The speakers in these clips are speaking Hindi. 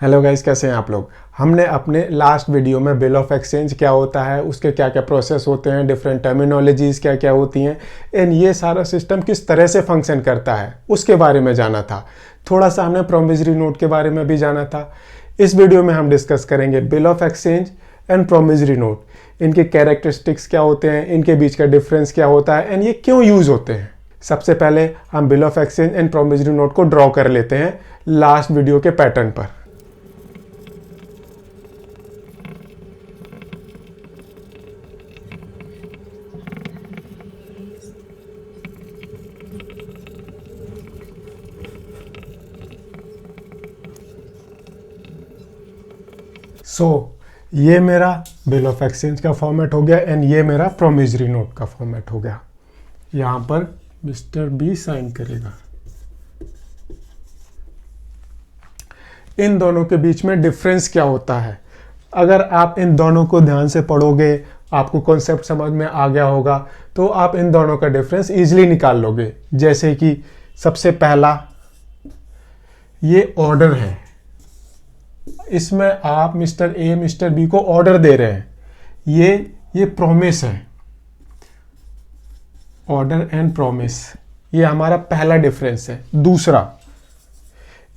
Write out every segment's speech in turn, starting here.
हेलो गाइस, कैसे हैं आप लोग। हमने अपने लास्ट वीडियो में बिल ऑफ एक्सचेंज क्या होता है, उसके क्या क्या प्रोसेस होते हैं, डिफरेंट टर्मिनोलॉजीज़ क्या क्या होती हैं एंड ये सारा सिस्टम किस तरह से फंक्शन करता है उसके बारे में जाना था। थोड़ा सा हमने प्रोमिसरी नोट के बारे में भी जाना था। इस वीडियो में हम डिस्कस करेंगे bill of exchange and promissory note, इनके कैरेक्टरिस्टिक्स क्या होते हैं, इनके बीच का डिफरेंस क्या होता है एंड ये क्यों यूज़ होते हैं। सबसे पहले हम bill of exchange and promissory note को ड्रॉ कर लेते हैं लास्ट वीडियो के पैटर्न पर। ये मेरा बिल ऑफ एक्सचेंज का फॉर्मेट हो गया एंड ये मेरा प्रोमिसरी नोट का फॉर्मेट हो गया। यहाँ पर मिस्टर बी साइन करेगा। इन दोनों के बीच में डिफरेंस क्या होता है, अगर आप इन दोनों को ध्यान से पढ़ोगे, आपको कॉन्सेप्ट समझ में आ गया होगा तो आप इन दोनों का डिफरेंस इजीली निकाल लोगे। जैसे कि सबसे पहला ये ऑर्डर है, इसमें आप मिस्टर ए मिस्टर बी को ऑर्डर दे रहे हैं, ये प्रॉमिस है। ऑर्डर एंड प्रॉमिस, ये हमारा पहला डिफरेंस है। दूसरा,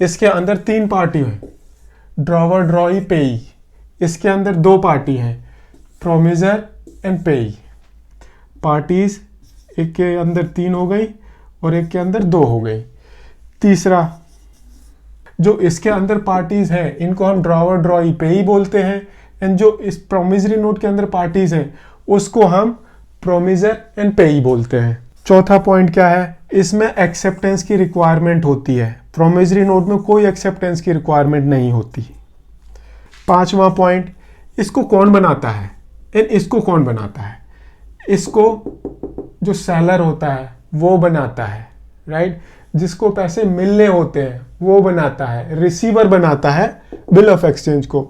इसके अंदर तीन पार्टी है, ड्रॉवर ड्रॉई पेई। इसके अंदर दो पार्टी हैं, प्रोमिसर एंड पेई। पार्टीज एक के अंदर तीन हो गई और एक के अंदर दो हो गई। तीसरा, जो इसके अंदर पार्टीज हैं इनको हम ड्रॉवर ड्रॉई पेई बोलते हैं एंड जो इस प्रोमिसरी नोट के अंदर पार्टीज हैं उसको हम प्रोमिसर एंड पेई बोलते हैं। चौथा पॉइंट क्या है, इसमें एक्सेप्टेंस की रिक्वायरमेंट होती है। प्रोमिसरी नोट में कोई एक्सेप्टेंस की रिक्वायरमेंट नहीं होती। पांचवा पॉइंट, इसको कौन बनाता है एंड इसको कौन बनाता है। इसको जो सेलर होता है वो बनाता है, राइट। जिसको पैसे मिलने होते हैं वो बनाता है, रिसीवर बनाता है बिल ऑफ एक्सचेंज को।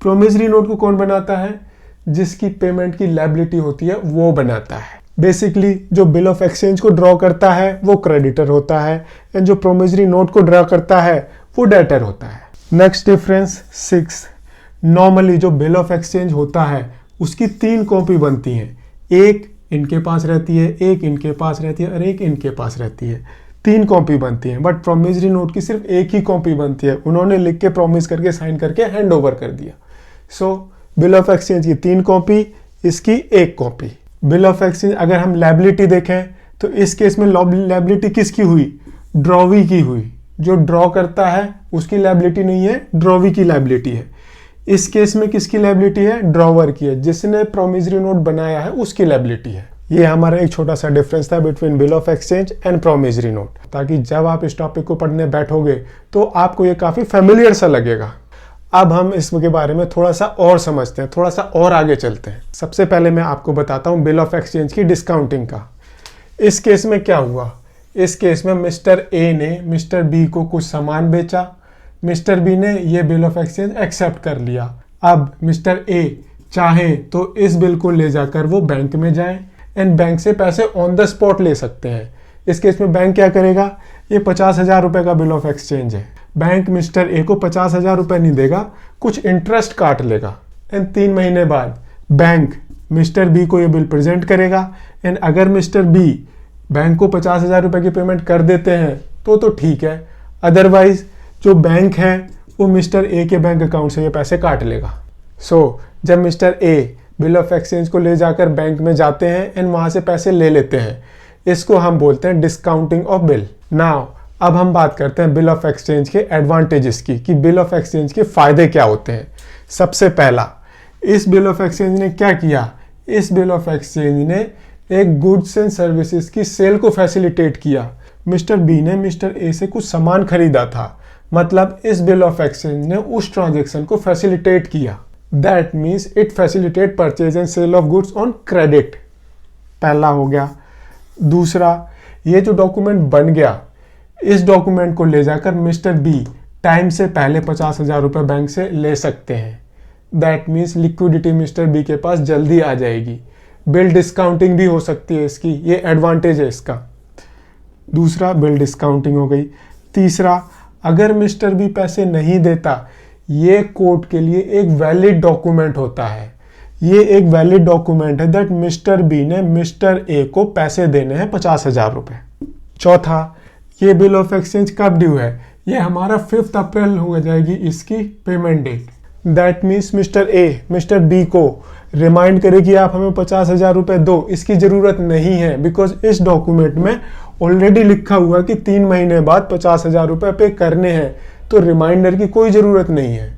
प्रोमिसरी नोट को कौन बनाता है, जिसकी पेमेंट की लायबिलिटी होती है वो बनाता है। बेसिकली जो बिल ऑफ एक्सचेंज को ड्रॉ करता है वो क्रेडिटर होता है एंड जो प्रोमिसरी नोट को ड्रॉ करता है वो डेटर होता है। नेक्स्ट डिफरेंस 6, नॉर्मली जो बिल ऑफ एक्सचेंज होता है उसकी तीन कॉपी बनती हैं। एक इनके पास रहती है, एक इनके पास रहती है और एक इनके पास रहती है। तीन कॉपी बनती हैं, बट प्रोमिसरी नोट की सिर्फ एक ही कॉपी बनती है। उन्होंने लिख के प्रॉमिस करके साइन करके हैंड ओवर कर दिया। सो बिल ऑफ एक्सचेंज की तीन कॉपी, इसकी एक कॉपी। बिल ऑफ एक्सचेंज अगर हम लायबिलिटी देखें तो इस केस में लायबिलिटी किसकी हुई, ड्रॉवी की हुई। जो ड्रॉ करता है उसकी लायबिलिटी नहीं है, ड्रॉवी की लायबिलिटी है। इस केस में किसकी लायबिलिटी है, ड्रॉवर की है। जिसने प्रोमिसरी नोट बनाया है उसकी लायबिलिटी है। ये हमारा एक छोटा सा डिफरेंस था between bill of exchange and promissory note, ताकि जब आप इस टॉपिक को पढ़ने बैठोगे तो आपको ये काफी फेमिलियर सा लगेगा। अब हम इसके बारे में थोड़ा सा और समझते हैं, थोड़ा सा और आगे चलते हैं। सबसे पहले मैं आपको बताता हूँ बिल ऑफ एक्सचेंज की डिस्काउंटिंग का। इस केस में क्या हुआ, इस केस में मिस्टर ए ने मिस्टर बी को कुछ सामान बेचा। मिस्टर बी ने ये बिल ऑफ एक्सचेंज एक्सेप्ट कर लिया। अब मिस्टर ए चाहे तो इस बिल को ले जाकर वो बैंक में जाए एंड बैंक से पैसे ऑन द स्पॉट ले सकते हैं। इस केस में बैंक क्या करेगा, ये 50,000 रुपए का बिल ऑफ एक्सचेंज है। बैंक मिस्टर ए को 50,000 रुपए नहीं देगा, कुछ इंटरेस्ट काट लेगा एंड 3 महीने बाद बैंक मिस्टर बी को ये बिल प्रेजेंट करेगा एंड अगर मिस्टर बी बैंक को 50,000 रुपए की पेमेंट कर देते हैं तो ठीक है, अदरवाइज जो बैंक है वो मिस्टर ए के बैंक अकाउंट से ये पैसे काट लेगा। जब mister A bill of exchange को ले जाकर बैंक में जाते हैं एंड वहां से पैसे ले लेते हैं, इसको हम बोलते हैं डिस्काउंटिंग ऑफ बिल। नाउ अब हम बात करते हैं बिल ऑफ एक्सचेंज के एडवांटेजेस की, कि बिल ऑफ एक्सचेंज के फायदे क्या होते हैं। सबसे पहला, इस बिल ऑफ एक्सचेंज ने क्या किया, इस बिल ऑफ एक्सचेंज ने एक गुड्स एंड सर्विसेज की सेल को फैसिलिटेट किया। मिस्टर बी ने मिस्टर ए से कुछ सामान खरीदा था, मतलब इस बिल ऑफ एक्सचेंज ने उस ट्रांजेक्शन को फैसिलिटेट किया। That means it facilitate purchase and sale of goods on credit। पहला हो गया। दूसरा, ये जो डॉक्यूमेंट बन गया, इस डॉक्यूमेंट को ले जाकर मिस्टर बी टाइम से पहले 50,000 रुपए बैंक से ले सकते हैं। That means liquidity mister B के पास जल्दी आ जाएगी। बिल डिस्काउंटिंग भी हो सकती है इसकी, ये एडवांटेज है इसका। दूसरा, बिल डिस्काउंटिंग हो गई। तीसरा, अगर मिस्टर बी पैसे नहीं देता, ये कोर्ट के लिए एक वैलिड डॉक्यूमेंट होता है। ये एक वैलिड डॉक्यूमेंट है दैट मिस्टर बी ने मिस्टर ए को पैसे देने हैं 50,000 रुपए। चौथा, ये बिल ऑफ एक्सचेंज कब ड्यू है? ये हमारा 5 अप्रैल हो जाएगी इसकी payment date. That means mister A mister B को रिमाइंड करे कि आप हमें 50,000 रुपए दो, इसकी जरूरत नहीं है, बिकॉज इस डॉक्यूमेंट में ऑलरेडी लिखा हुआ कि 3 महीने बाद 50,000 रुपए पे करने हैं, तो रिमाइंडर की कोई जरूरत नहीं है।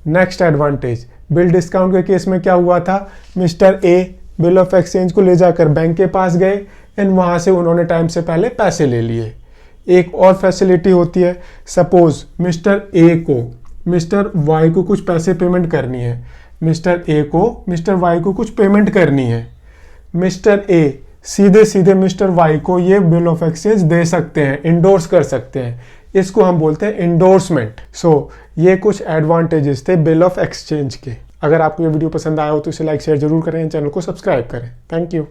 नेक्स्ट एडवांटेज, बिल डिस्काउंट के केस में क्या हुआ था? Mister A bill of exchange को ले जाकर बैंक के पास गए एंड वहां से उन्होंने टाइम से पहले पैसे ले लिए। एक और फैसिलिटी होती है, सपोज मिस्टर ए को मिस्टर वाई को कुछ पैसे पेमेंट करनी है, मिस्टर ए को मिस्टर वाई को कुछ पेमेंट करनी है, मिस्टर ए सीधे सीधे मिस्टर वाई को ये बिल ऑफ एक्सचेंज दे सकते हैं, इंडोर्स कर सकते हैं, इसको हम बोलते हैं इंडोर्समेंट। सो ये कुछ एडवांटेजेस थे बिल ऑफ एक्सचेंज के। अगर आपको ये वीडियो पसंद आया हो तो इसे लाइक शेयर जरूर करें, चैनल को सब्सक्राइब करें। Thank you.